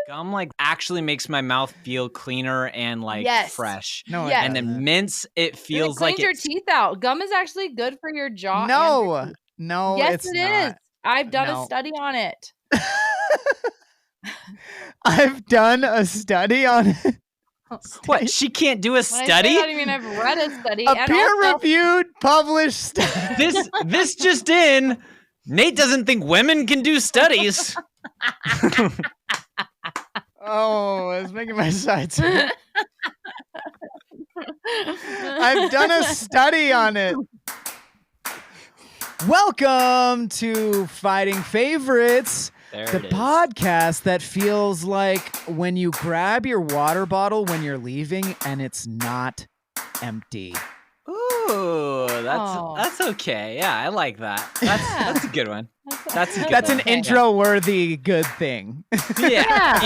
Gum like actually makes my mouth feel cleaner and like fresh. No, Yes. And then mints, it feels like your teeth out. Gum is actually good for your jaw. No, yes, it's it not. is. I've done a study on it. I've done a study on it. What? She can't do a When I study? say that, I mean I've read a study. A and peer-reviewed, published study. This just in. Nate doesn't think women can do studies. Oh, it's making my sides hurt. I've done a study on it. Welcome to Fighting Favorites, the podcast that feels like when you grab your water bottle when you're leaving and it's not empty. Ooh, that's okay. Yeah, I like that. That's a good one. That's an intro-worthy good thing. Yeah.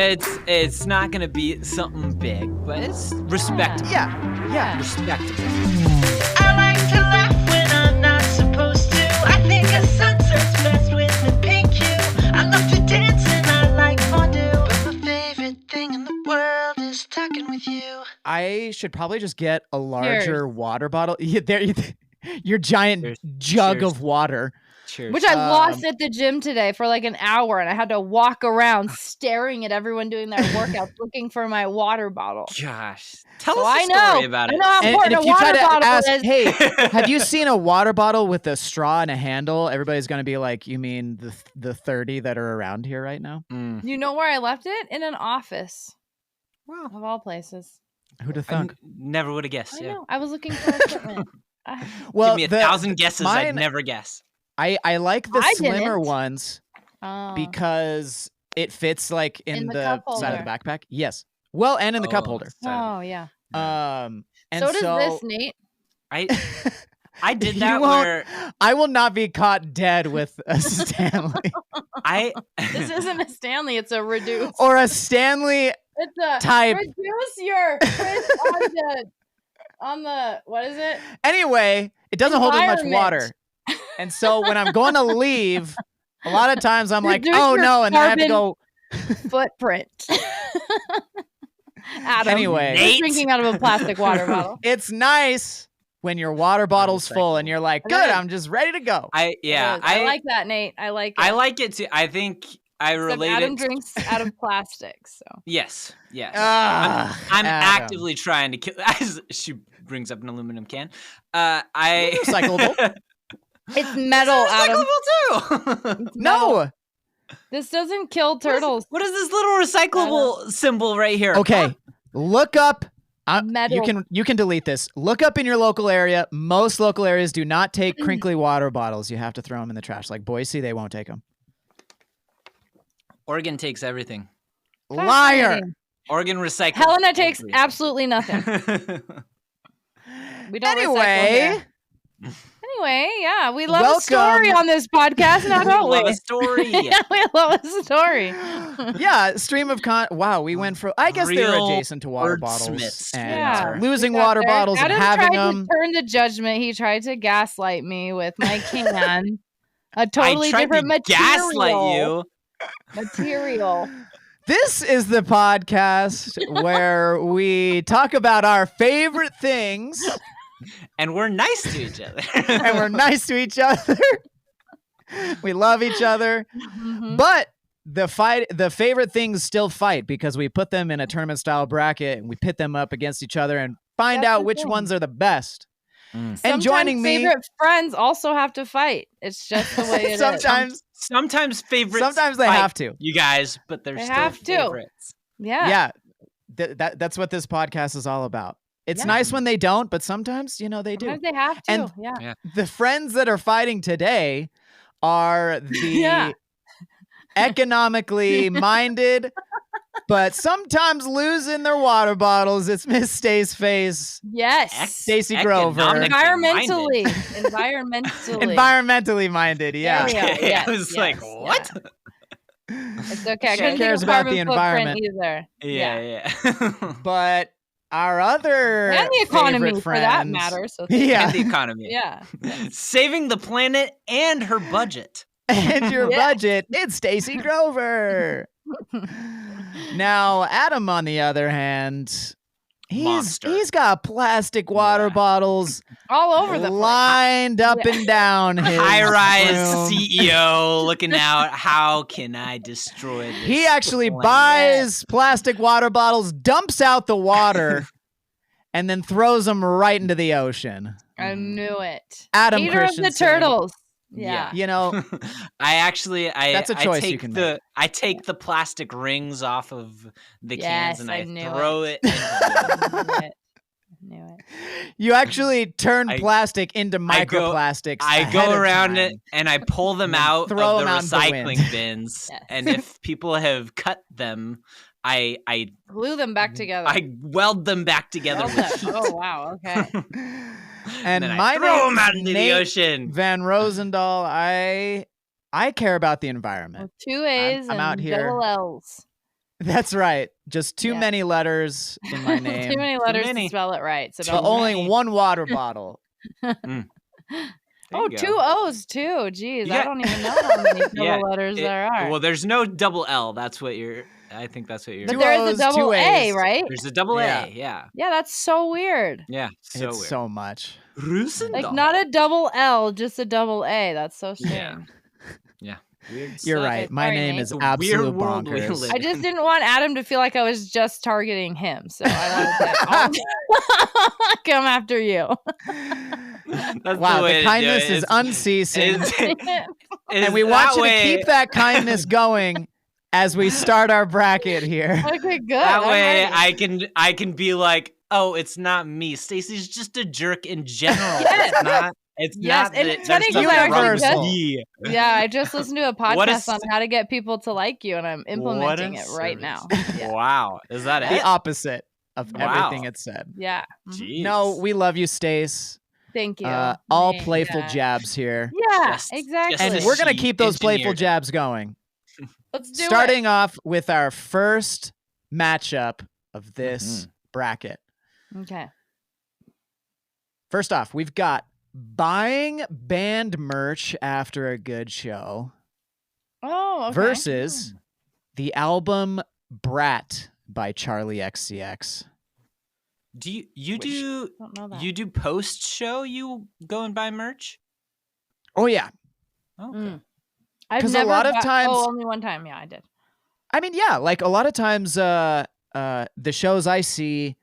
It's not gonna be something big, but it's respectable. Yeah. Respectable. I like to laugh when I'm not supposed to. I think a sunset's best with the pink hue. I love to dance and I like fondue, but my favorite thing in the world is talking with you. I should probably just get a larger water bottle. Your giant jug of water. Cheers. Which I lost at the gym today for like an hour, and I had to walk around staring at everyone doing their workouts looking for my water bottle. Gosh, tell us a story about it. I know how important a water bottle is. Hey, have you seen a water bottle with a straw and a handle? Everybody's going to be like, you mean the 30 that are around here right now? You know where I left it? In an office. Wow. Of all places. Who'd have thunk? Never would have guessed. I know. I was looking for equipment. Well, give me 1,000 guesses. I'd never guess. I like the slimmer ones because it fits like in the side of the backpack. Yes. Well, and in the cup holder. Oh, yeah. And so does this, Nate. I did that I will not be caught dead with a Stanley. This isn't a Stanley, it's a reduce. Or a Stanley it's a type. Reduce your print on the what is it? Anyway, it doesn't hold as much water. And so when I'm going to leave, a lot of times I'm like, oh no, and then I have to go footprint. Adam, anyway, you're drinking out of a plastic water bottle. It's nice when your water bottle's full and you're like, good, I'm just ready to go. I like that, Nate. I like it. I like it too. I think I relate Adam it. drinks out of plastic, so. Yes. I'm actively trying to kill. She brings up an aluminum can. Recyclable. It's metal, Adam. Recyclable too. No. This doesn't kill turtles. What is this little recyclable symbol right here? Okay, look up. Metal. You can delete this. Look up in your local area. Most local areas do not take crinkly water bottles. You have to throw them in the trash. Like Boise, they won't take them. Oregon takes everything. Liar. Oregon recycles. Helena takes absolutely nothing. We don't recycle here. Anyway, yeah, we love a story on this podcast, now don't we? Love a story. Yeah, we love a story. Yeah, stream of wow, we went from, I guess they're adjacent to water bottles and losing water bottles and having them. Turn to judgment. He tried to gaslight me with my can. A totally different material. Gaslight you. Material. This is the podcast where we talk about our favorite things. And we're nice to each other. We love each other. Mm-hmm. But the favorite things still fight because we put them in a tournament style bracket and we pit them up against each other and find out which ones are the best. And joining me, favorite friends also have to fight. It's just the way it is. Sometimes favorites. Sometimes they have to. You guys, but they still favorites. Yeah. That's what this podcast is all about. It's nice when they don't, but sometimes, they do. Sometimes they have to. And the friends that are fighting today are the economically minded, but sometimes losing their water bottles. It's Miss Stace Face. Yes. Stacy Grover. Environmentally minded, yeah. I was like, what? It's okay. She cares about the environment either. Yeah. But our other and the economy friends, for that matter. So and the economy. Yeah. Saving the planet and her budget. And your budget, it's Stacy Grover. Now, Adam, on the other hand, he's got plastic water bottles all over the lined up and down his high-rise room. CEO looking out. How can I destroy this? He actually buys plastic water bottles, dumps out the water, and then throws them right into the ocean. I knew it. Adam Eater of the Christensen. turtles. Yeah. You know, that's a choice you can make. I take the plastic rings off of the cans and I throw it. I knew it. You actually turn plastic into microplastics. I go around it and I pull them out of the recycling bins. Yes. And if people have cut them, I glue them back together. I weld them back together with heat. Oh wow, okay. And then my I throw them out name's into the ocean. Van Roosendaal. I care about the environment. With 2 A's I'm and out here. double L's. That's right. Just too many letters in my name. Too many letters to spell it right. So but only one water bottle. Oh, 2 O's too. Jeez, I don't even know how many double letters there are. Well, there's no double L. That's what I think that's what you're. But there is a double A, right? There's a double A. Yeah. Yeah, that's so weird. Yeah, it's weird. so much. Roosendaal. Like not a double L, just a double A. That's so strange. Yeah. Weird You're stuff. right. My name is absolute bonkers. I just didn't want Adam to feel like I was just targeting him, so I wanted to come after you. Wow, the kindness is unceasing. And we want you to keep that kindness going as we start our bracket here. Okay, good. That way I can be like, oh, it's not me. Stacy's just a jerk in general. It's not. And it's funny because I just listened to a podcast on how to get people to like you, and I'm implementing it right now. Yeah. Wow, is that the opposite of everything it said? Yeah. Jeez. No, we love you, Stace. Thank you. All playful jabs here. Yeah, exactly. And we're gonna keep those playful jabs going. Let's do Starting off with our first matchup of this bracket. Okay. First off, we've got buying band merch after a good show. Oh, okay. Versus the album Brat by Charlie XCX. Do you do post show? You go and buy merch? Oh yeah. Okay. I've never. Only one time. Yeah, I did. I mean, yeah, like a lot of times, the shows I see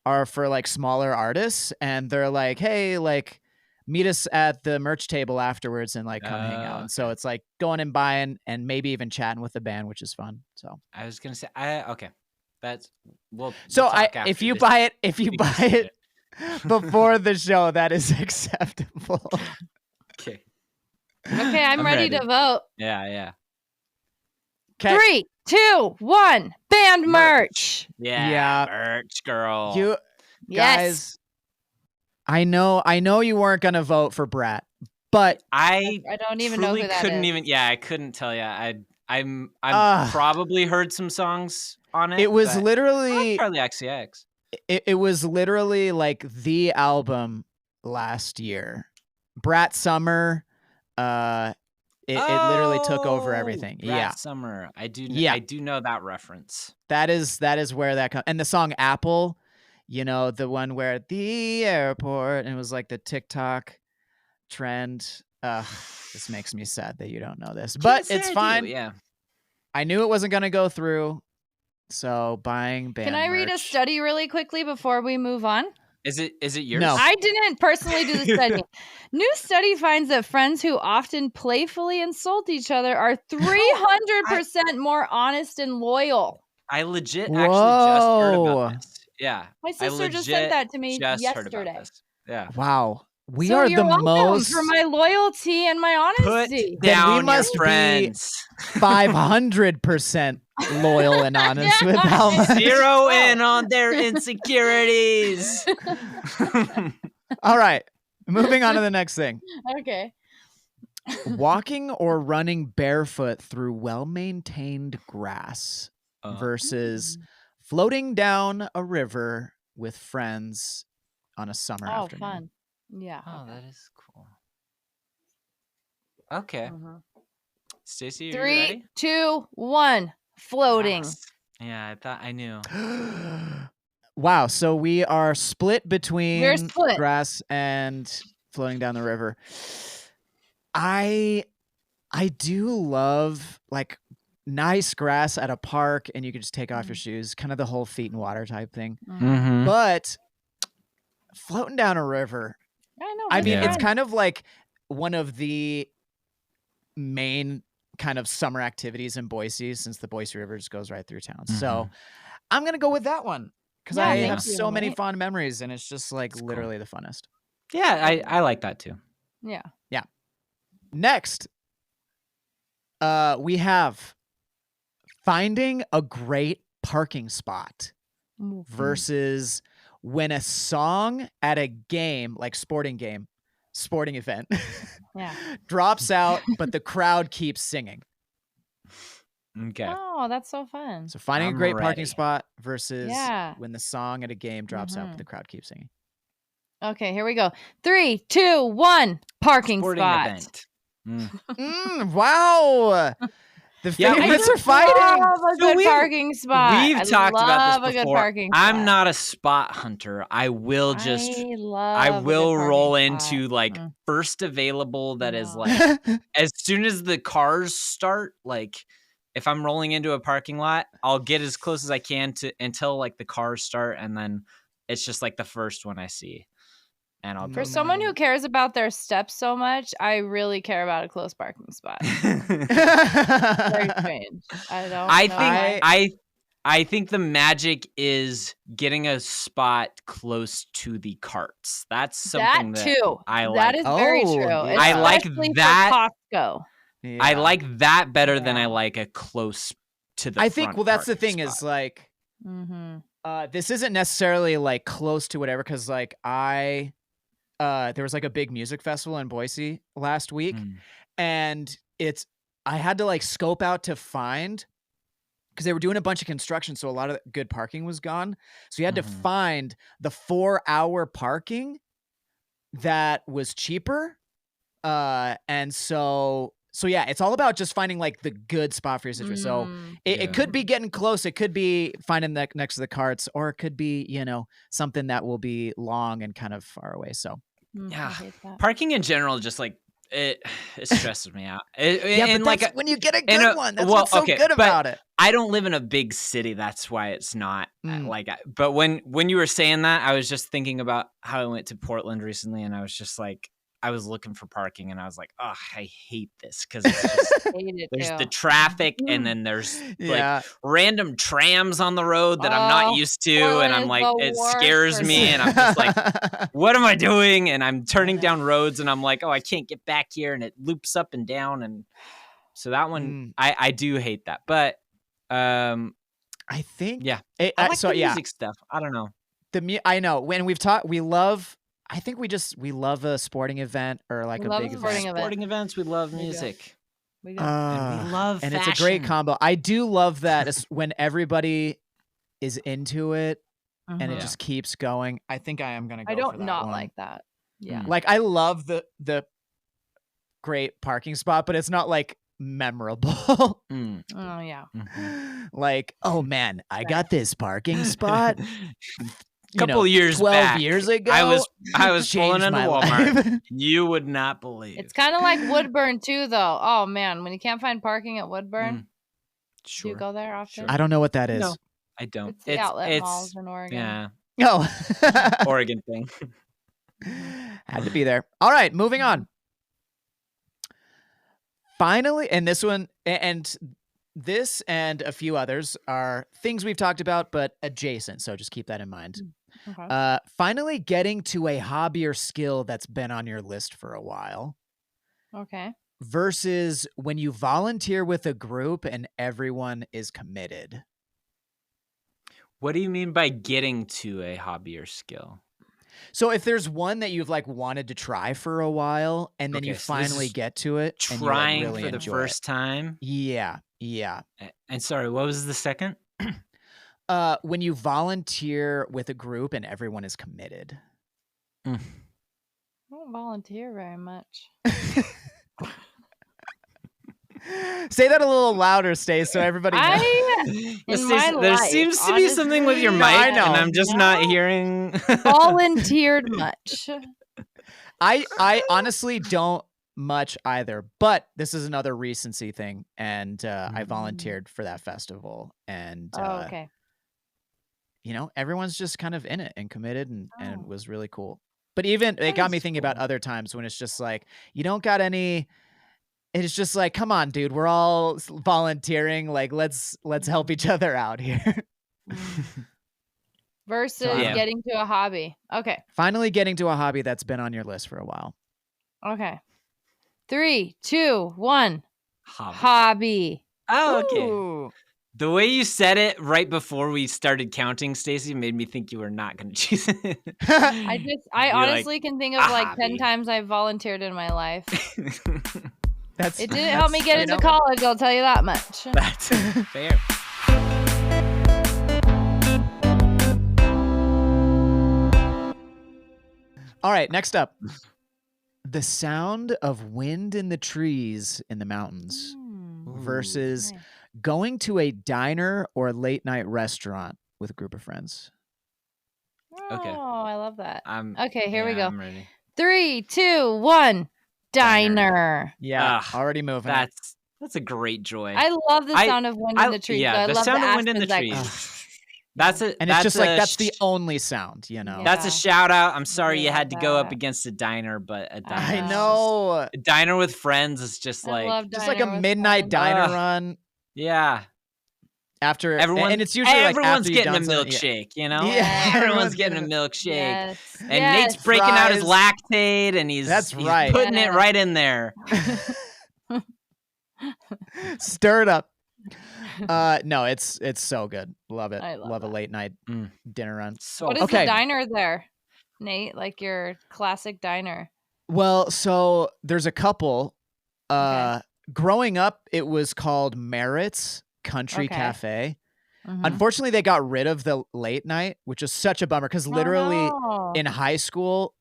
are for like smaller artists, and they're like, hey, like, meet us at the merch table afterwards and like come hang out. And so it's like going and buying and maybe even chatting with the band, which is fun. So I was gonna say, okay, that's if you buy it before the show, that is acceptable. Okay. Okay, I'm ready to vote. Yeah. Okay. 3, 2, 1. Band merch. Yeah. Merch, girl. You guys. I know you weren't gonna vote for Brat, but I don't even know who that is. I couldn't tell you. I'm probably heard some songs on it. It was literally Charlie XCX. It was literally like the album last year. Brat Summer. It literally took over everything. Brat Summer. I do know that reference. That is where that comes. And the song Apple. You know, the one where the airport, and it was like the TikTok trend. This makes me sad that you don't know this, but it's fine. Yeah. I knew it wasn't going to go through. So buying band Can I read a study really quickly before we move on? Is it yours? No. I didn't personally do the study. New study finds that friends who often playfully insult each other are 300% more honest and loyal. I legit actually just heard about this. Yeah. My sister just sent that to me yesterday. Yeah. Wow. We are the most for my loyalty and my honesty. Put down we must your friends. Be 500% loyal and honest with how Zero in on their insecurities. All right. Moving on to the next thing. Okay. Walking or running barefoot through well-maintained grass versus floating down a river with friends on a summer afternoon. Fun. Yeah. Oh, that is cool. Okay. Stacey, are 3, you ready? 2, 1. Floating. Yes. Yeah, I thought I knew. Wow. So we are split We're between split. grass and floating down the river. I do love like nice grass at a park and you can just take off your shoes, kind of the whole feet in water type thing. Mm-hmm. But floating down a river, I know. I mean, Yeah. it's kind of like one of the main kind of summer activities in Boise, since the Boise River just goes right through town. So I'm going to go with that one because Yeah, I thank have you, so many Nate. fond memories and it's just like It's cool. literally the funnest. Yeah, I like that too. Yeah. Next, we have finding a great parking spot versus when a song at a game, like sporting event, Yeah. drops out, but the crowd keeps singing. Okay. Oh, that's so fun. So finding a I'm great parking ready. spot versus Yeah. when the song at a game drops out, but the crowd keeps singing. Okay, here we go. 3, 2, 1. Parking Sporting spot. event. Wow. The Yeah, favorites I are fighting. love a So good parking spot. We've talked about love this a good before. parking spot. I'm not a spot hunter. I will just I love I a good will roll parking into spot. like first available that is No. like as soon as the cars start, like if I'm rolling into a parking lot, I'll get as close as I can to until like the cars start and then it's just like the first one I see. And I'll For go someone there. who cares about their steps so much, I really care about a close parking spot. Very strange. I don't know why. I think the magic is getting a spot close to the carts. That's something that too. I like. That is very Oh, true. yeah. I like Especially that. For Costco. I like that better than I Yeah. like a close to the I think, front well, that's the parking thing spot. is like, Mm-hmm. this isn't necessarily like close to whatever, because like there was like a big music festival in Boise last week, and I had to like scope out to find, because they were doing a bunch of construction, so a lot of good parking was gone. So you had to find the 4-hour parking that was cheaper, and so yeah, it's all about just finding like the good spot for your situation. So it could be getting close. It could be finding that next to the carts, or it could be, something that will be long and kind of far away. So yeah, parking in general, just like it stresses me out. And but like that's when you get a good one. That's what's so good about it. I don't live in a big city. That's why it's not like. But when you were saying that, I was just thinking about how I went to Portland recently, and I was just like, I was looking for parking, and I was like, oh, I hate this because there's the traffic, and then there's like random trams on the road that I'm not used to, and I'm like, it scares me, and I'm just like, what am I doing? And I'm turning down roads, and I'm like, oh, I can't get back here, and it loops up and down, and so that one I do hate that, but I think I like the music stuff. I don't know. I know when we've talked, we love a sporting event or like a big event. Sporting events, we love music. We do. And we love and fashion. It's a great combo. I do love that it's when everybody is into it and it just keeps going. I think I am gonna go. I don't for that not one. like that. Yeah. Like I love the great parking spot, but it's not like memorable. Oh yeah. Like, oh man, I got this parking spot. Couple years 12 back, years ago, I was pulling changed into my Walmart. life. You would not believe. It's kind of like Woodburn too, though. Oh man, when you can't find parking at Woodburn, do you go there often? I don't know what that is. No, I don't. It's the outlet malls in Oregon. Yeah. No. Oregon thing. Had to be there. All right, moving on. Finally, and this one, and this and a few others are things we've talked about, but adjacent. So just keep that in mind. Okay. Finally getting to a hobby or skill that's been on your list for a while. Okay. Versus when you volunteer with a group and everyone is committed. What do you mean by getting to a hobby or skill? So if there's one that you've like wanted to try for a while and then you finally get to it, trying and you, like, really for the first time. Yeah. And sorry, what was the second? When you volunteer with a group and everyone is committed. I don't volunteer very much. Say that a little louder, Stace, so everybody knows. There seems to be something with your mic, and I'm just not hearing. Volunteered much. I honestly don't much either, but this is another recency thing, and I volunteered for that festival, and okay. You know, everyone's just kind of in it and committed, and it was really cool. But even it got me thinking about other times when it's just like you don't got any. It's just like, come on, dude, we're all volunteering. Like, let's help each other out here. Versus getting to a hobby. Okay. Finally getting to a hobby that's been on your list for a while. Okay. 3, 2, 1. Hobby. Oh, okay. Ooh. The way you said it right before we started counting, Stacy, made me think you were not going to choose it. I honestly can think of like 10 times I've volunteered in my life. It didn't help me get into college, I'll tell you that much. That's fair. All right, next up. The sound of wind in the trees in the mountains versus going to a diner or a late night restaurant with a group of friends. Okay. Oh, I love that. Okay, here we go. I'm ready. 3, 2, 1. Diner. Yeah, already moving. That's a great joy. I love the sound of wind in the trees. Yeah, the sound of wind in the trees. That's it. And it's just like that's the only sound, you know. Yeah. That's a shout out. I'm sorry you had to go up against a diner, but a diner. I know. A diner with friends is just like a midnight diner run. Yeah. After everyone, and it's usually everyone's like getting a milkshake, you know? Yeah, everyone's getting a milkshake. Yes. And Nate's breaking out his lactate and he's putting it right in there. Stir it up. No, it's so good. Love it. I love a late night dinner run. What is the diner there, Nate? Like your classic diner? Well, so there's a couple. Growing up, it was called Merritt's Country Cafe. Unfortunately, they got rid of the late night, which is such a bummer because literally in high school,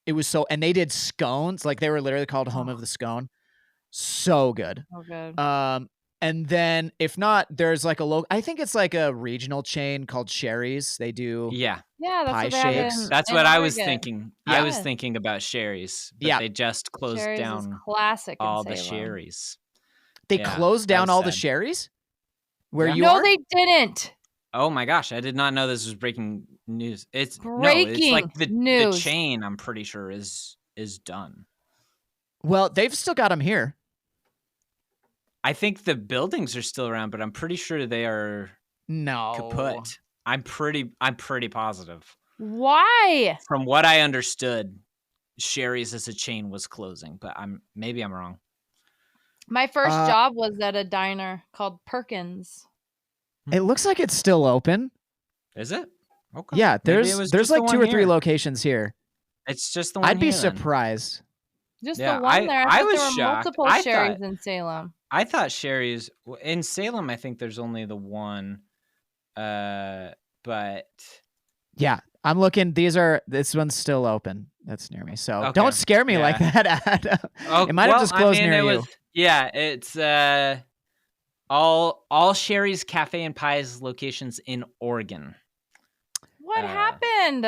it was and they did scones. Like they were literally called Home of the Scone. So good. Oh, good. And then if not, there's like I think it's like a regional chain called Sherry's. They do that's pie what they have shakes. That's in what I Oregon. was thinking. Yeah. I was thinking about Sherry's. But they just closed Sherry's down is classic in all the Salem. Sherry's. They closed down all the Sherry's? Where you No, are? they didn't. Oh my gosh, I did not know this was breaking news. It's breaking like the news. The chain, I'm pretty sure is done. Well, they've still got them here. I think the buildings are still around, but I'm pretty sure they are kaput. I'm pretty positive. Why? From what I understood, Sherry's as a chain was closing, but maybe I'm wrong. My first job was at a diner called Perkins. It looks like it's still open. Is it? Okay. Yeah, there's like 2 or 3 locations here. It's just the one. I'd be surprised. Just the one there. I thought was there were shocked. multiple Sherry's in Salem. I thought Sherry's in Salem. I think there's only the one. But yeah, I'm looking. This one's still open. That's near me. So don't scare me like that, Adam. It might have just closed near you. Yeah, it's all Sherry's Cafe and Pies locations in Oregon. What happened?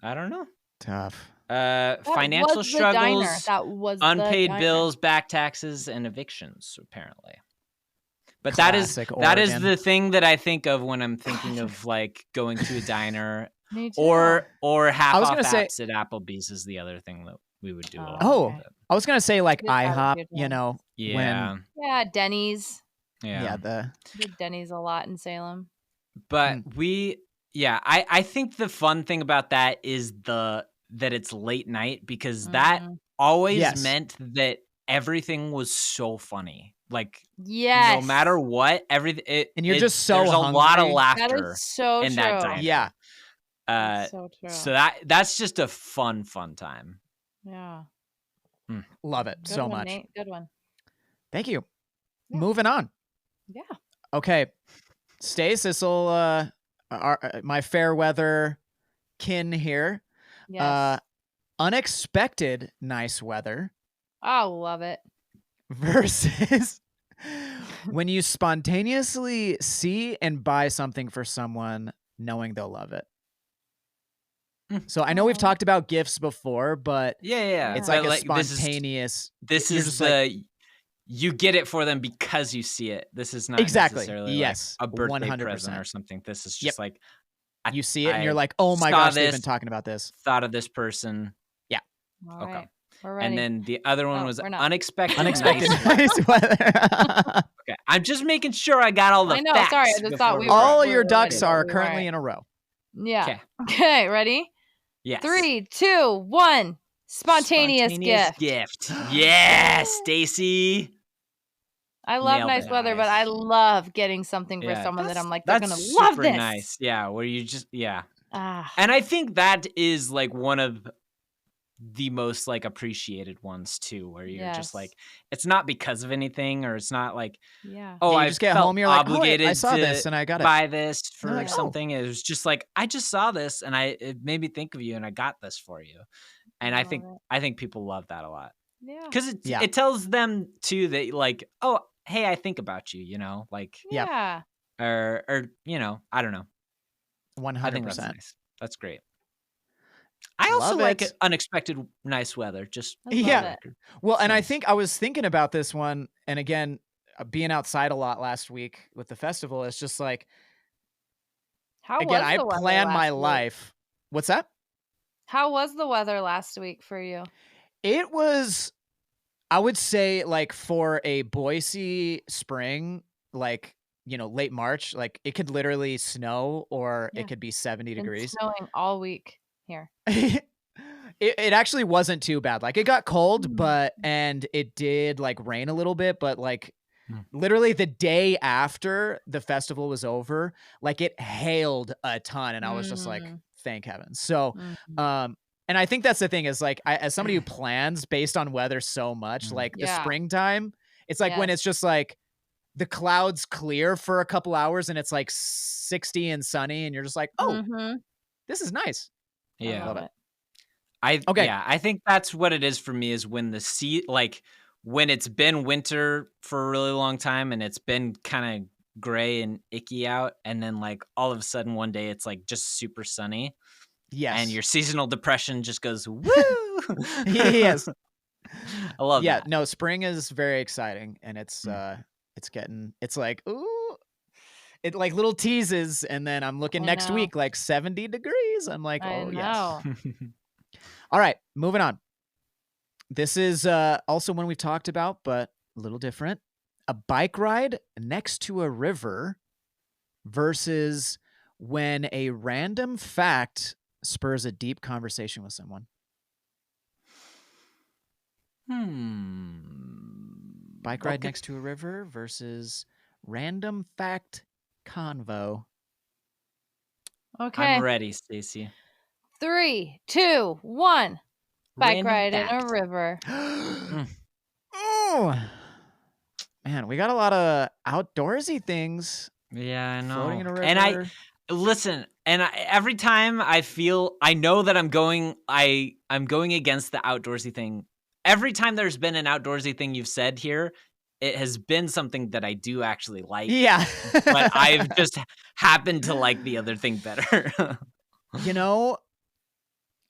I don't know. Tough. Financial struggles, that was unpaid bills, back taxes, and evictions, apparently. But that is the thing that I think of when I'm thinking of like going to a diner or half off apps at Applebee's is the other thing that we would do. I was gonna say like IHOP, you know. Yeah. Denny's. Yeah, the Denny's a lot in Salem. But I think the fun thing about that is that it's late night because that always meant that everything was so funny. Like no matter what, and you're just so there's hungry. A lot of laughter that is so in that diner. Yeah. So true. So that's just a fun time. Yeah. Love it so much. Nate. Good one. Thank you. Yeah. Moving on. Yeah. Okay. Stace, this'll my fair weather kin here. Yes. Unexpected nice weather. Oh, love it. Versus When you spontaneously see and buy something for someone knowing they'll love it. So I know we've talked about gifts before, but it's like a spontaneous. This is the you get it for them because you see it. This is not necessarily like a birthday 100%. present or something. This is just like you see it and you're like, oh my gosh, they've been talking about this. Thought of this person. Yeah. All okay. Right. We're ready. And then the other one was unexpected. Unexpected nice weather. Okay. I'm just making sure I got all the facts. Sorry, I just thought all your ducks are currently in a row. Yeah. Okay, ready? Yes. 3, 2, 1. Spontaneous gift. Yeah, Stacy. I love nice weather, but I love getting something for someone that I'm like, they're gonna love this. Nice. Yeah, where you just And I think that is like one of the most like appreciated ones too, where you're just like, it's not because of anything, or it's not like, I just get home, you're obligated like, I saw this and I got buy this for something. It was just like, I just saw this and it made me think of you, and I got this for you. And I think people love that a lot. Yeah, because it tells them too that like, oh, hey, I think about you, you know, like or you know, I don't know. 100%. I think that's nice. That's great. I also like unexpected nice weather. Just well, and I think I was thinking about this one, and again, being outside a lot last week with the festival, it's just like, I plan my life. What's that? How was the weather last week for you? It was, I would say, like for a Boise spring, like, you know, late March, like it could literally snow, or it could be 70 degrees. Snowing all week here. It actually wasn't too bad. Like it got cold, and it did like rain a little bit, but like literally the day after the festival was over, like it hailed a ton, and I was just like, thank heaven. So, and I think that's the thing is like, as somebody who plans based on weather so much, like the springtime, it's like when it's just like the clouds clear for a couple hours and it's like 60 and sunny, and you're just like, oh, this is nice. Yeah. I love it. I think that's what it is for me, is when when it's been winter for a really long time and it's been kind of gray and icky out, and then like all of a sudden one day it's like just super sunny. Yes. And your seasonal depression just goes, woo! Yes. I love that. Yeah, no, spring is very exciting, and it's like, ooh, it like little teases, and then I'm looking next week like 70 degrees. I'm like, oh yes. All right, moving on. This is also one we've talked about, but a little different. A bike ride next to a river versus when a random fact spurs a deep conversation with someone. Bike ride next to a river versus random fact convo. Okay. I'm ready, Stacy. 3, 2, 1. Bike ride in a river. Oh, man, we got a lot of outdoorsy things. Yeah, I know. Floating in a river. And every time I know that I'm going against the outdoorsy thing. Every time there's been an outdoorsy thing you've said here, it has been something that I do actually like. Yeah. But I've just happened to like the other thing better. You know,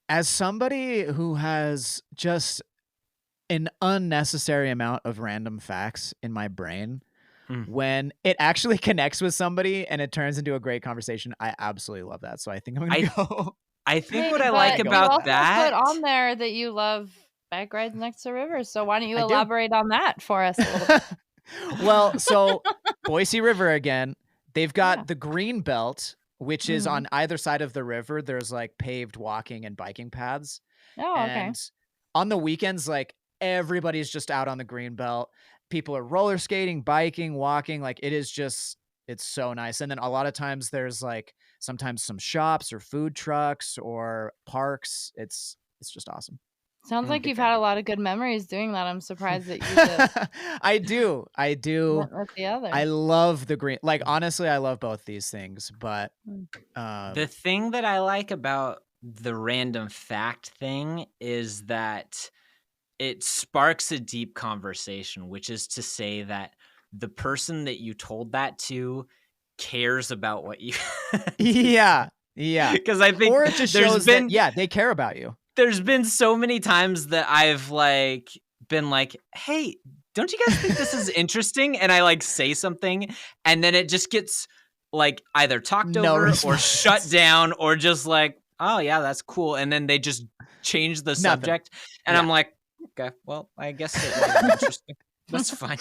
as somebody who has just an unnecessary amount of random facts in my brain, when it actually connects with somebody and it turns into a great conversation, I absolutely love that. So I think I'm going to go. I think what I like about that. Put on there that you love bike rides next to rivers. So why don't you elaborate on that for us a little bit? Well, so Boise River again, they've got the green belt, which is on either side of the river. There's like paved walking and biking paths. Oh, okay. And on the weekends, like everybody's just out on the green belt. People are roller skating, biking, walking. Like it's so nice. And then a lot of times there's like sometimes some shops or food trucks or parks. It's just awesome. Sounds like you've had a lot of good memories doing that. I'm surprised that you did. I do. With the other. I love the green. Like, honestly, I love both these things. But the thing that I like about the random fact thing is that it sparks a deep conversation, which is to say that the person that you told that to cares about what you Yeah. Because I think or it just shows that they care about you. There's been so many times that I've like been like, hey, don't you guys think this is interesting? And I like say something and then it just gets like either talked over or shut down or just like, oh yeah, that's cool. And then they just change the subject. And I'm like, okay, well, I guess it was interesting. That's fine.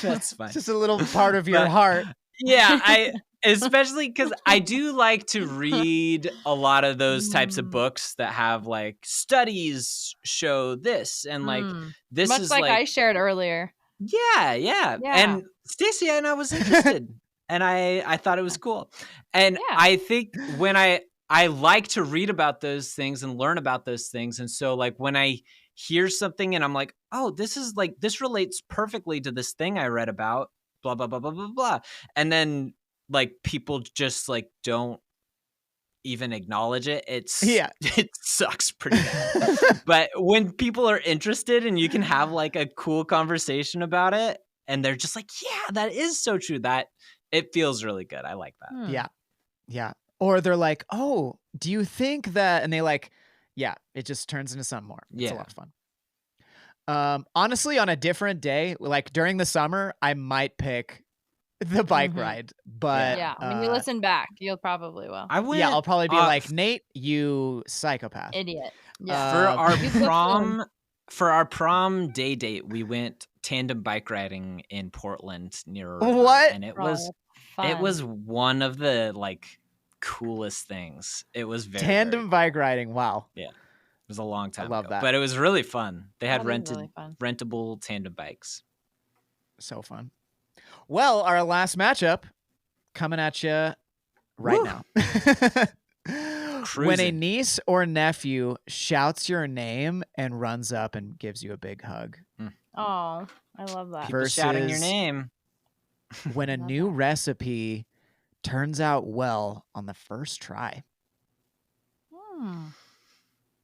That's fine. It's just a little part of your heart. Yeah, especially because I do like to read a lot of those types of books that have like studies show this and like this much is like I shared earlier. Yeah. And Stacy and I was interested and I thought it was cool. And I think when I like to read about those things and learn about those things. And so like when I hear something and I'm like, oh, this is like, this relates perfectly to this thing I read about, blah, blah, blah, blah, blah, blah. And then like people just like don't even acknowledge it. It sucks pretty bad. But when people are interested and you can have like a cool conversation about it and they're just like, yeah, that is so true, that it feels really good. I like that. Yeah. Or they're like, oh, do you think that? And they like, yeah, it just turns into something more. It's a lot of fun. Honestly, on a different day, like during the summer, I might pick the bike ride. But when you listen back, you'll probably will. I'll probably be like, Nate, you psychopath. Idiot. Yeah. For our prom day date, we went tandem bike riding in Portland near what? And it was one of the like coolest things. It was tandem bike riding. Wow. Yeah. It was a long time ago. That. But it was really fun. They had rentable tandem bikes. So fun. Well, our last matchup coming at you right now. When a niece or nephew shouts your name and runs up and gives you a big hug. Oh, I love that. People shouting your name. When a new recipe turns out well on the first try.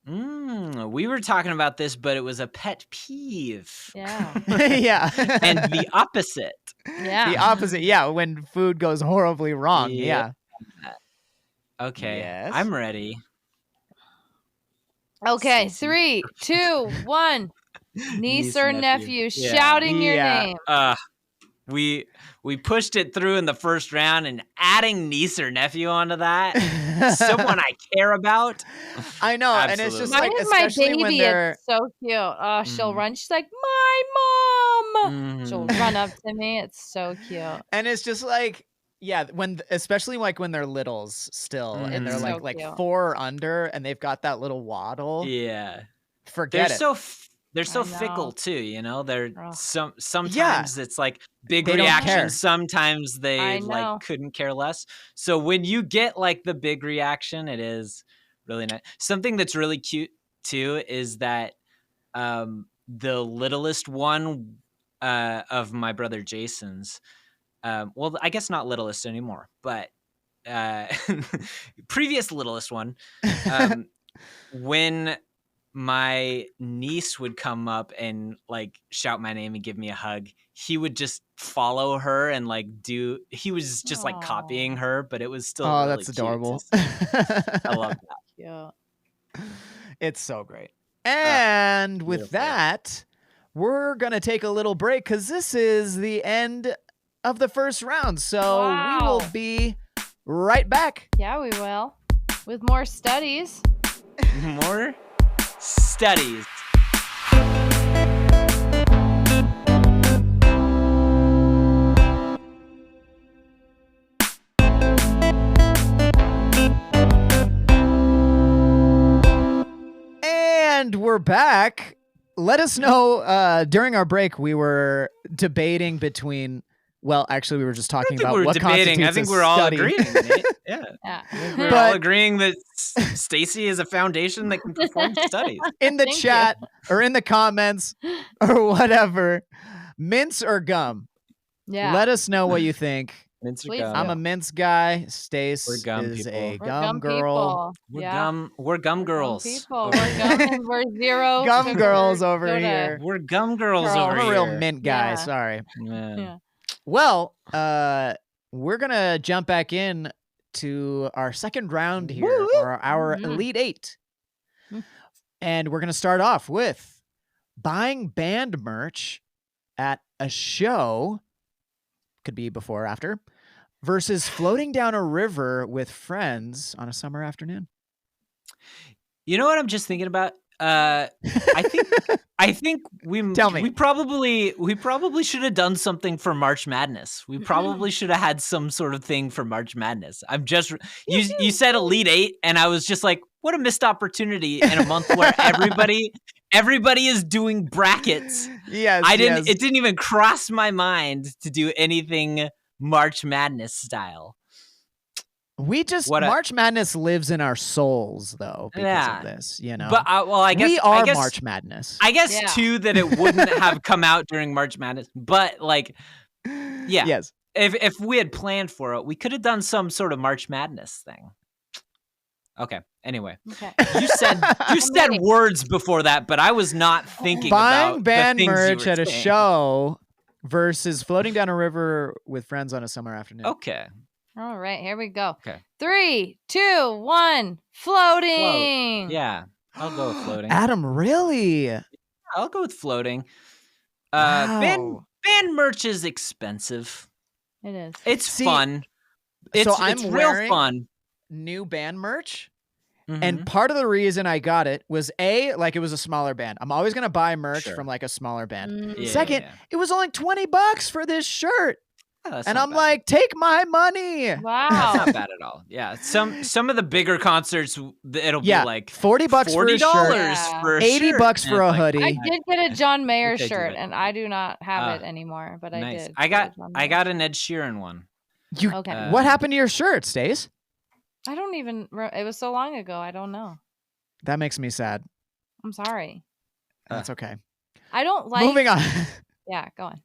We were talking about this, but it was a pet peeve. Yeah. Yeah. And the opposite. Yeah. The opposite. Yeah. When food goes horribly wrong. Yeah. Okay. Yes. I'm ready. Okay. 3, 2, 1. Niece or nephew shouting your name. We pushed it through in the first round, and adding niece or nephew onto that, someone I care about. I know, Absolutely. And it's just Mine like, is my especially baby. when they're It's so cute. She'll run. She's like, my mom. She'll run up to me. It's so cute. And it's just like, especially like when they're littles still, and they're so like cute. 4 or under, and they've got that little waddle. Yeah, forget it. They're so fickle too, you know. They're sometimes it's like big they reaction. Sometimes they like couldn't care less. So when you get like the big reaction, it is really nice. Something that's really cute too is that the littlest one of my brother Jason's, well, I guess not littlest anymore, but previous littlest one, when my niece would come up and like shout my name and give me a hug, he would just follow her and like he was just like copying her, but it was still really that's cute. adorable. I love that. Yeah. It's so great. And with that, we're going to take a little break because this is the end of the first round. So we will be right back. Yeah, we will. With more studies. More studies. And we're back. Let us know, during our break, we were debating between, well, actually, we were just talking about what constitutes I think we're all agreeing. Yeah. We're all agreeing that Stacy is a foundation that can perform studies. In the chat or in the comments or whatever, mince or gum? Yeah. Let us know what you think. Mince or gum? I'm a mince guy. Stace is a gum girl. We're gum girls. We're zero gum girls over here. We're gum girls over here. I'm a real mint guy. Sorry. Yeah. Well, we're gonna jump back in to our second round here, or our Elite Eight. And we're gonna start off with buying band merch at a show, could be before or after, versus floating down a river with friends on a summer afternoon. You know what I'm just thinking about? I think we probably should have done something for March Madness. We probably should have had some sort of thing for March Madness. I'm just you said Elite Eight, and I was just like, what a missed opportunity in a month where everybody is doing brackets. Yes, It didn't even cross my mind to do anything March Madness style. March Madness lives in our souls, though, because of this, you know. But I guess we are March Madness. I guess too that it wouldn't have come out during March Madness, but like, yeah, yes. If we had planned for it, we could have done some sort of March Madness thing. Okay. Anyway, you said words before that, but I was not thinking buying about band the merch at a saying. show versus floating down a river with friends on a summer afternoon. Okay. All right, here we go. Okay. 3, 2, 1, floating. Float. Yeah, I'll go with floating. Adam, really? I'll go with floating. Wow. Band merch is expensive. It is. It's fun. It's real fun. New band merch. Mm-hmm. And part of the reason I got it was like it was a smaller band. I'm always going to buy merch Sure. from like a smaller band. Yeah, Second, it was only $20 for this shirt. Oh, and I'm like, take my money. Wow. That's not bad at all. Yeah. Some of the bigger concerts, it'll be like $40 for a shirt, for a $80 for a hoodie. I did get a John Mayer shirt, and I do not have it anymore, but nice. I did. I got an Ed Sheeran one. Okay. What happened to your shirt, Stace? I don't even. It was so long ago. I don't know. That makes me sad. I'm sorry. That's okay. I don't like. Moving on. Yeah, go on.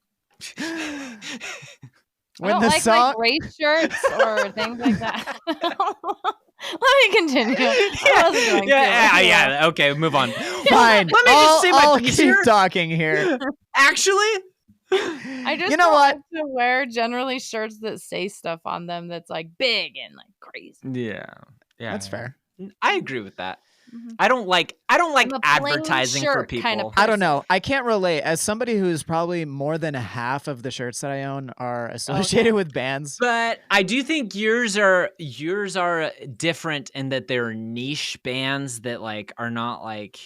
When I don't the like song... race shirts or things like that. Let me continue. Yeah. Okay, move on. Fine. Let me just say my piece keep here. talking here. Actually, I just what? like to wear generally shirts that say stuff on them that's like big and like crazy. Yeah. That's fair. I agree with that. Mm-hmm. I don't like advertising for people. Kind of I don't know. I can't relate. As somebody who's probably more than half of the shirts that I own are associated with bands. But I do think yours are different in that they're niche bands that like are not like,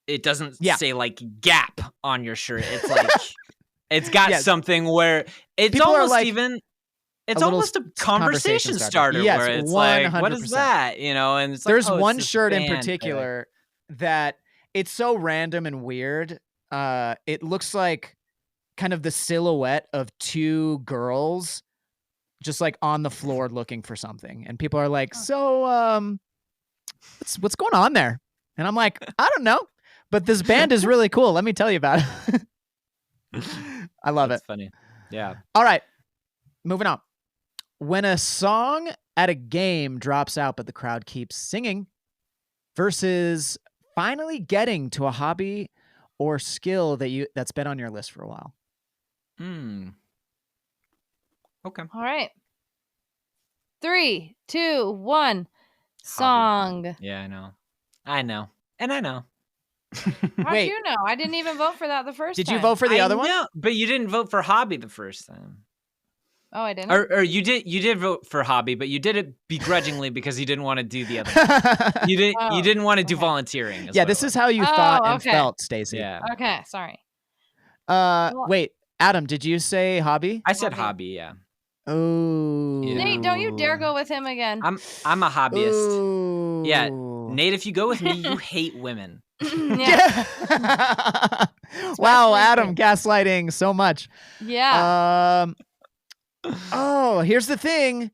it doesn't say like Gap on your shirt. It's like it's got something where it's people almost like, even it's almost a conversation starter yes, where it's 100%. like, what is that? You know, and it's there's like, one shirt in particular that it's so random and weird. It looks like kind of the silhouette of two girls just like on the floor looking for something. And people are like, so what's going on there? And I'm like, I don't know. But this band is really cool. Let me tell you about it. I love That's it. Funny. Yeah. All right. Moving on. When a song at a game drops out, but the crowd keeps singing versus finally getting to a hobby or skill that's been on your list for a while. Okay. All right. 3, 2, 1. Song. Hobby. Yeah, I know. And I know. How'd you know? I didn't even vote for that the first time. Did you vote for the other one? But you didn't vote for hobby the first time. Oh, I didn't. Or you did vote for hobby, but you did it begrudgingly because you didn't want to do the other one. You didn't want to do volunteering. Yeah, this is how you thought and felt, Stacy. Yeah. Okay, sorry. Wait, Adam, did you say hobby? I said hobby, yeah. Oh. Nate, don't you dare go with him again. I'm a hobbyist. Ooh. Yeah. Nate, if you go with me, you hate women. Yeah. Wow, Adam gaslighting so much. Yeah. Here's the thing.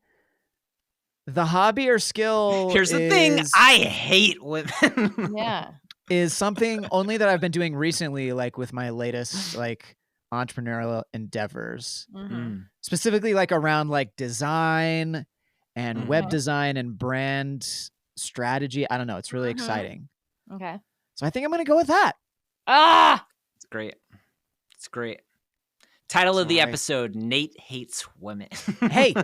The hobby or skill Here's the thing. I hate women. Yeah. Is something only that I've been doing recently, like with my latest like entrepreneurial endeavors. Mm-hmm. Specifically like around like design and web design and brand strategy. I don't know. It's really exciting. Okay. So I think I'm going to go with that. Ah! It's great. It's great. Title of the episode: Nate hates women. Hey,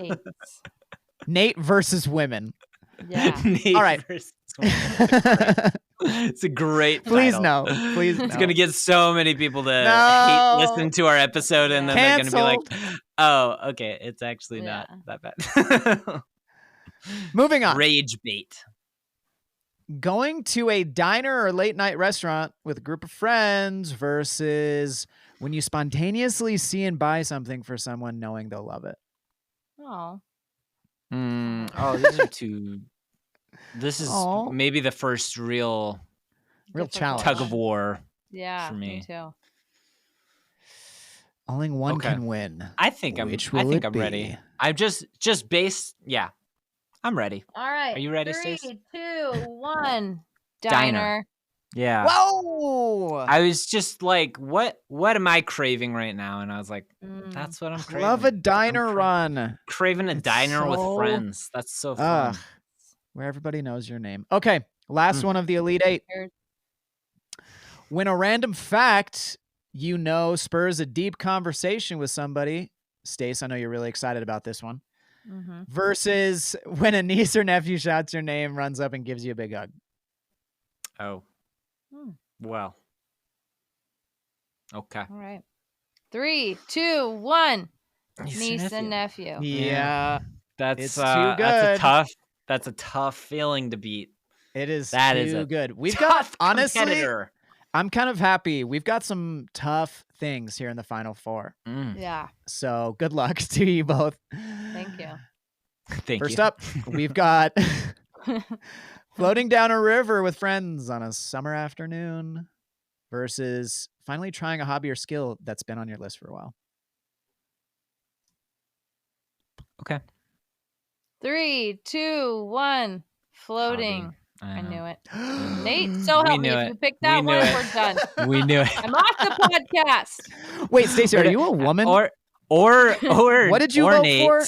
Nate versus women. Yeah. Nate all right. Versus women. It's a great Please title. no. Please no. It's gonna get so many people to listen to our episode, and then they're gonna be like, "Oh, okay, it's actually not that bad." Moving on. Rage bait. Going to a diner or late night restaurant with a group of friends versus when you spontaneously see and buy something for someone knowing they'll love it. Oh. These are two. This is maybe the first real challenge. Tug of war. Yeah, for me too. Only one can win. I think I'm ready. I'm just based. Yeah, I'm ready. All right. Are you ready, 3, Stace? 2, 1. Diner. Yeah. Whoa! I was just like, what am I craving right now? And I was like, that's what I'm craving. Love a diner run. Craving a diner with friends. That's so fun. Where everybody knows your name. Okay, last one of the Elite 8. When a random fact you know spurs a deep conversation with somebody, Stace, I know you're really excited about this one, versus when a niece or nephew shouts your name, runs up and gives you a big hug. Oh. Well. Okay. All right. 3, 2, 1. Niece and nephew. Yeah. That's too good. That's a tough feeling to beat. It is that too is a good. We've tough got, honestly, competitor. I'm kind of happy. We've got some tough things here in the final 4. Yeah. So good luck to you both. Thank you. Thank you. First up, we've got floating down a river with friends on a summer afternoon versus finally trying a hobby or skill that's been on your list for a while. Okay. 3, 2, 1. Floating. I knew it. Nate, so We help me. knew If it. you pick We that knew one, it. we're done. We knew it. I'm off the podcast. Wait, Stacey, are you a woman? Or what did you vote Nate, for?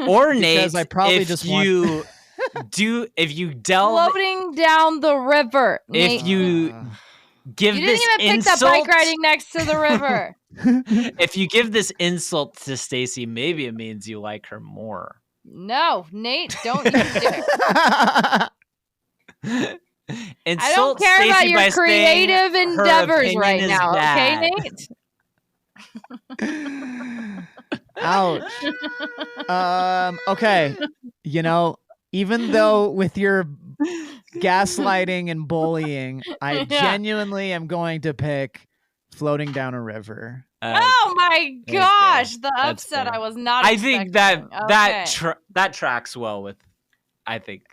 Or Nate, Because I probably if just you if you delve Floating down the river. if Nate. you give You this didn't even pick insult, the bike riding next to the river. if you give this insult to Stacy, maybe it means you like her more. No, Nate, don't you dare. I Insult don't care Stacey about your by saying creative her endeavors opinion right is now, bad. okay, Nate? Ouch. Okay. You know, even though with your gaslighting and bullying, I genuinely am going to pick floating down a river. Oh my gosh, the upset fair. I was not I expecting. think that Okay. that tracks well with, I think,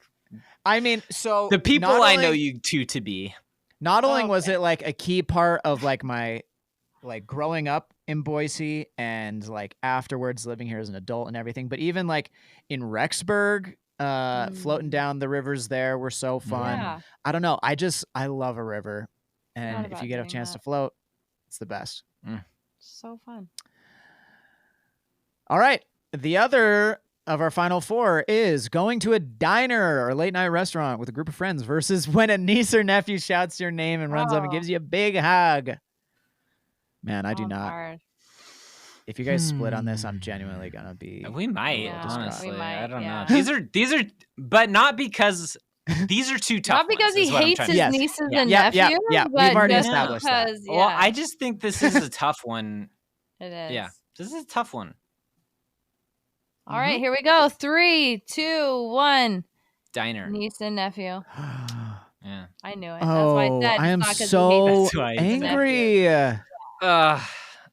I mean, so the people I know you two to be. Not only was it like a key part of like my like growing up in Boise and like afterwards living here as an adult and everything, but even like in Rexburg, floating down the rivers there were so fun. Yeah. I don't know. I love a river, and if you get a chance to float, it's the best. So fun. All right. The other of our final 4 is going to a diner or late night restaurant with a group of friends versus when a niece or nephew shouts your name and runs up and gives you a big hug. Man, I do not. Hard. If you guys split on this, I'm genuinely gonna be. We might, Yeah, honestly. we might, I don't yeah. know. These are, but not because these are too tough. Not because ones, he is what I'm hates trying his to say. nieces Yeah. and Yeah, nephews. yeah. But We've already just established that. because, Well, I just think this is a tough one. It is. Yeah, this is a tough one. All right, here we go. 3, 2, 1. Diner. Niece and nephew. Yeah. I knew it. That's why I Oh, said I am it's not 'cause he so hates That's why I his nephew. angry.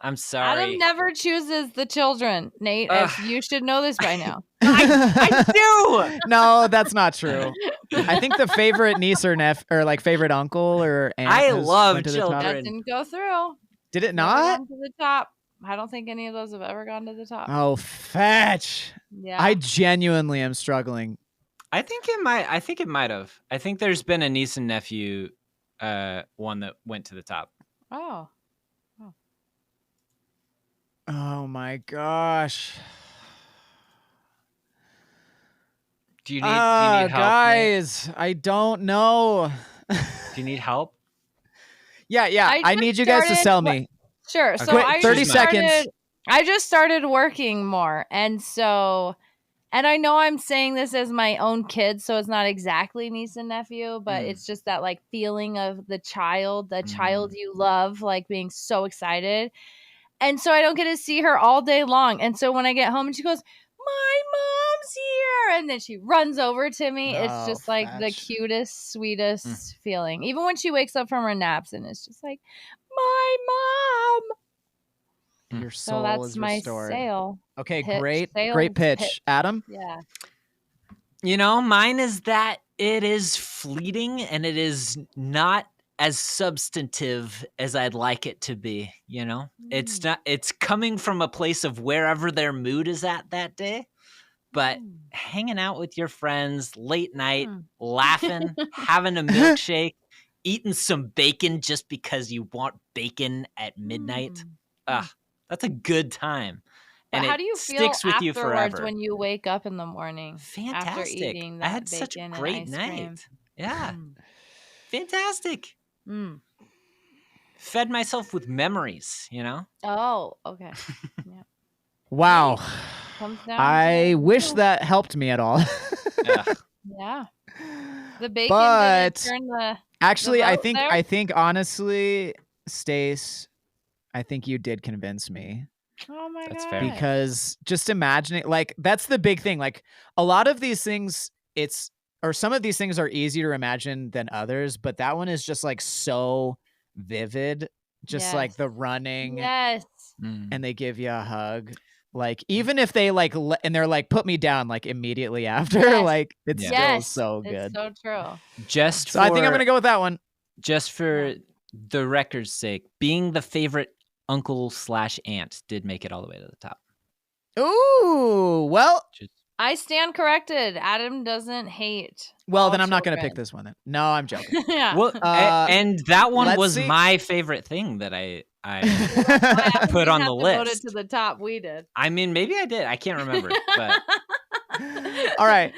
I'm sorry. Adam never chooses the children, Nate. As you should know this by now. I do. No, that's not true. I think the favorite niece or or like favorite uncle or aunt I has love went to the children. top. That didn't go through. Did it Never not? gone to the top. I don't think any of those have ever gone to the top. Oh, fetch. Yeah. I genuinely am struggling. I think it might. I think it might have. I think there's been a niece and nephew, one that went to the top. Oh. Oh my gosh. Do you need help, guys? Nate? I don't know. Do you need help? Yeah. I just need you guys to started- sell me. Sure. So Quick, I 30 just started seconds. I just started working more. And I know I'm saying this as my own kid, so it's not exactly niece and nephew, but it's just that like feeling of the child you love, like being so excited. And so I don't get to see her all day long. And so when I get home and she goes, my mom's here. And then she runs over to me. It's just like the cutest, sweetest feeling. Even when she wakes up from her naps and it's just like, my mom. Your soul is restored. Sail. Okay, great pitch. Adam? Yeah. You know, mine is that it is fleeting and it is not as substantive as I'd like it to be, you know? It's not, it's coming from a place of wherever their mood is at that day, but hanging out with your friends late night, laughing, having a milkshake, eating some bacon just because you want bacon at midnight. That's a good time. And how do you feel sticks with you forever when you wake up in the morning? Fantastic. After eating that I had such a great night. Yeah. Fantastic. Fed myself with memories, you know? Oh, okay. Yeah. Wow. I wish to that helped me at all. Yeah. The bacon but didn't turn the actually, the I vote think there? I think honestly, Stace, I think you did convince me. Oh my That's god. fair. Because just imagining, like, that's the big thing. Like, a lot of these things, some of these things are easier to imagine than others, but that one is just like so vivid. Just like the running. Yes. And they give you a hug. Like, even if they like, and they're like, put me down like immediately after, like, it's still so good. It's so true. So I think I'm going to go with that one. Just for the record's sake, being the favorite uncle/aunt did make it all the way to the top. Ooh, well. I stand corrected. Adam doesn't hate. Well, then I'm not going to pick this one then. No, I'm joking. Yeah. Well, and that one was see. my favorite thing that I put on the list. Voted to the top. We did. I mean, maybe I did. I can't remember. But all right.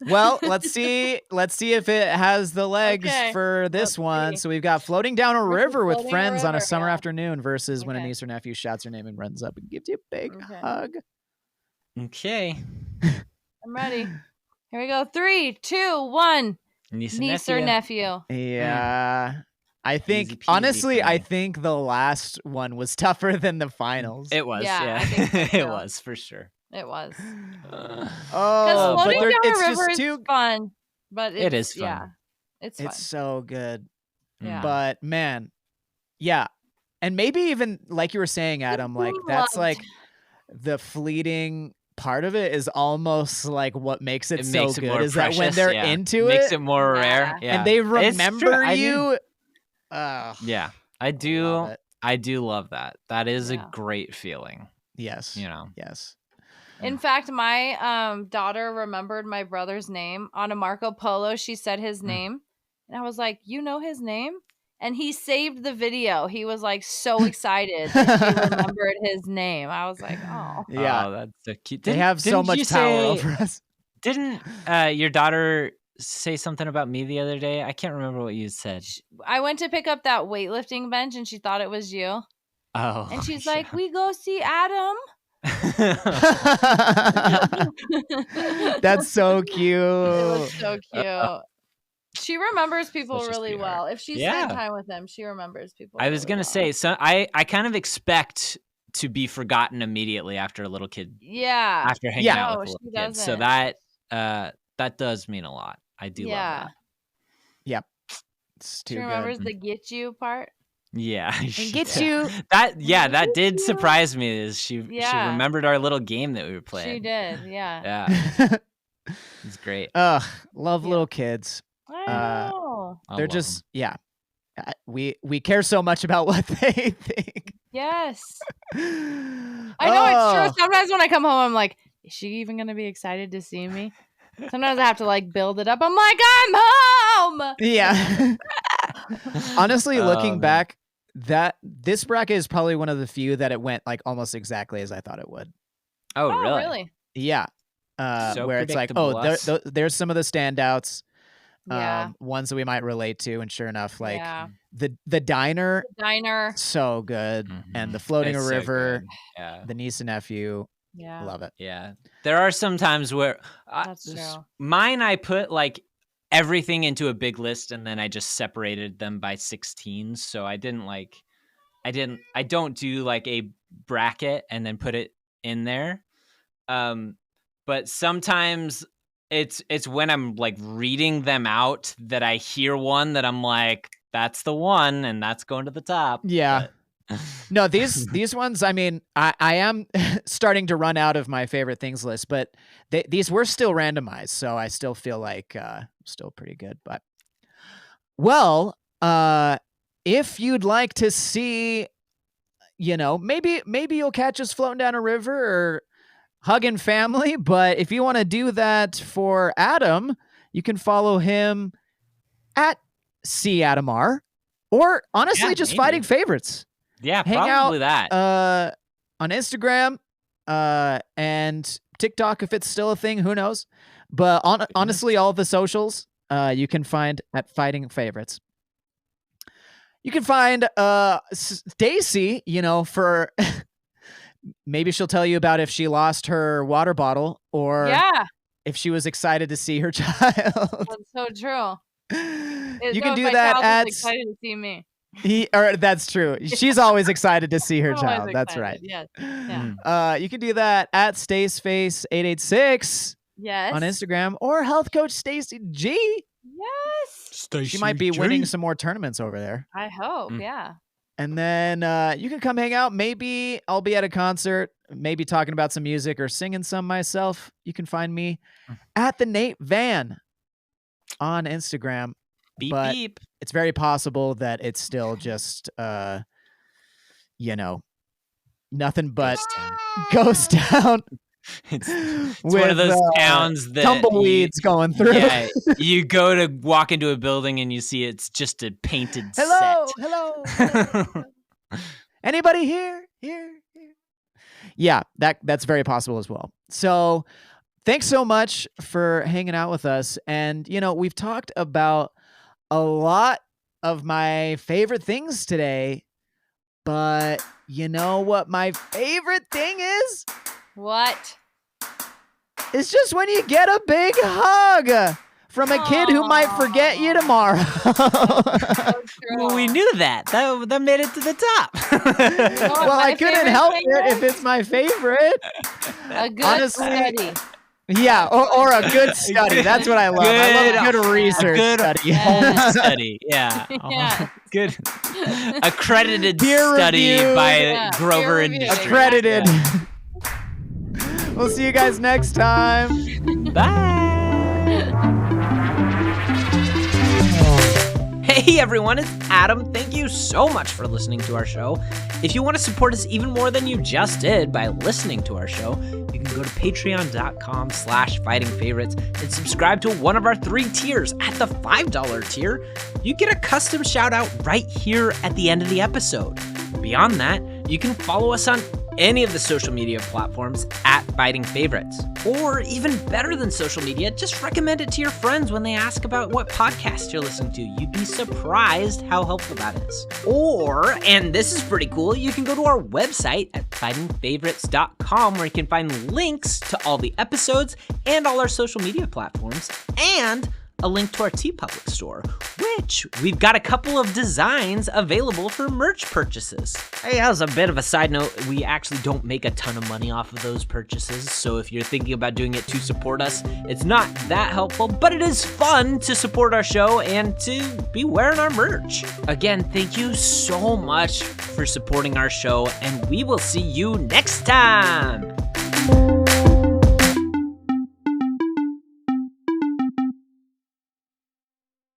Well, let's see if it has the legs for this one. So we've got floating down a river with friends on a summer afternoon versus when a niece or nephew shouts her name and runs up and gives you a big hug. Okay. I'm ready. Here we go. 3, 2, 1. Niece or nephew. Yeah. I think, honestly, I think the last one was tougher than the finals. It was. Yeah. It was for sure. It was. Oh, floating down it's a river just is fun. But it is fun. Yeah, it's fun. It's so good. Yeah. But man, yeah. And maybe even like you were saying, Adam, like that's like the fleeting part of it is almost like what makes it so good is that when they're into it, makes it more rare. Yeah. And they remember you. Yeah. I do love that. That is a great feeling. Yes. You know. Yes. In fact, my daughter remembered my brother's name on a Marco Polo. She said his name, and I was like, "You know his name?" And he saved the video. He was like so excited that she remembered his name. I was like, "Oh, yeah, that's so cute." They have so much power over us. Didn't your daughter say something about me the other day? I can't remember what you said. I went to pick up that weightlifting bench, and she thought it was you. Oh, and she's like, "We go see Adam." That's so cute. It was so cute. She remembers people really well. If she spent time with them, she remembers people. I was gonna say, so I kind of expect to be forgotten immediately after a little kid. Yeah. After hanging out with a little kid. So that does mean a lot. I do love that. Yep. It's too she remembers the get you part. Yeah. And get you. That did surprise me is she remembered our little game that we were playing. She did, yeah. Yeah. It's great. Love little kids. I know. They're just we care so much about what they think. Yes. I know it's true. Sometimes when I come home, I'm like, is she even gonna be excited to see me? Sometimes I have to like build it up. I'm like, I'm home. Yeah. Honestly, looking back, this bracket is probably one of the few that it went like almost exactly as I thought it would. Oh, really? Yeah. So where it's like, there's there's some of the standouts. ones that we might relate to. And sure enough, like the diner, so good. Mm-hmm. And the floating a river, the niece and nephew. Yeah. Love it. Yeah. There are some times where mine, I put like everything into a big list and then I just separated them by 16. So I don't do like a bracket and then put it in there. But sometimes it's when I'm like reading them out that I hear one that I'm like, that's the one and that's going to the top. Yeah. No, these ones, I mean, I am starting to run out of my favorite things list, but these were still randomized, so I still feel like still pretty good. But well, if you'd like to see, maybe you'll catch us floating down a river or hugging family, but if you want to do that for Adam, you can follow him at CAdamR, or honestly, just Fighting Favorites. Yeah, hang probably out, that. On Instagram and TikTok, if it's still a thing, who knows? But honestly, all the socials you can find at Fighting Favorites. You can find Stacy, for maybe she'll tell you about if she lost her water bottle or if she was excited to see her child. That's so true. You can do that at excited to see me. That's true. She's always excited to see her child. That's right. Yes. Yeah. You can do that at StaceFace886 on Instagram or Health Coach Stacy G. Yes. Stacy she might be winning some more tournaments over there. I hope. Yeah. And then you can come hang out. Maybe I'll be at a concert, maybe talking about some music or singing some myself. You can find me at the Nate Van on Instagram. Beep, but beep. It's very possible that it's still just, nothing but Ghost Town. It's one of those towns that tumbleweeds going through. Yeah, you go to walk into a building and you see it's just a painted hello, set. Hello. Anybody here? Here. Yeah, that's very possible as well. So thanks so much for hanging out with us. And, we've talked about a lot of my favorite things today, but you know what my favorite thing is? What? It's just when you get a big hug from a kid who might forget you tomorrow. Well, we knew that. That made it to the top. Well, I couldn't help it if it's my favorite. A good study. Yeah, or a good study. That's what I love. I love good research study. Home study. Yeah. Good. Accredited peer study review. by Grover Industries. Accredited. Yeah. We'll see you guys next time. Bye. Hey everyone, it's Adam. Thank you so much for listening to our show. If you want to support us even more than you just did by listening to our show, you can go to patreon.com/fightingfavorites and subscribe to one of our 3 tiers. At the $5 tier, you get a custom shout out right here at the end of the episode. Beyond that, you can follow us on any of the social media platforms at Fighting Favorites. Or even better than social media, just recommend it to your friends when they ask about what podcast you're listening to. You'd be surprised how helpful that is. Or, and this is pretty cool, you can go to our website at FightingFavorites.com where you can find links to all the episodes and all our social media platforms and a link to our TeePublic store, which we've got a couple of designs available for merch purchases. Hey, as a bit of a side note, we actually don't make a ton of money off of those purchases, so if you're thinking about doing it to support us, it's not that helpful, but it is fun to support our show and to be wearing our merch. Again, thank you so much for supporting our show, and we will see you next time.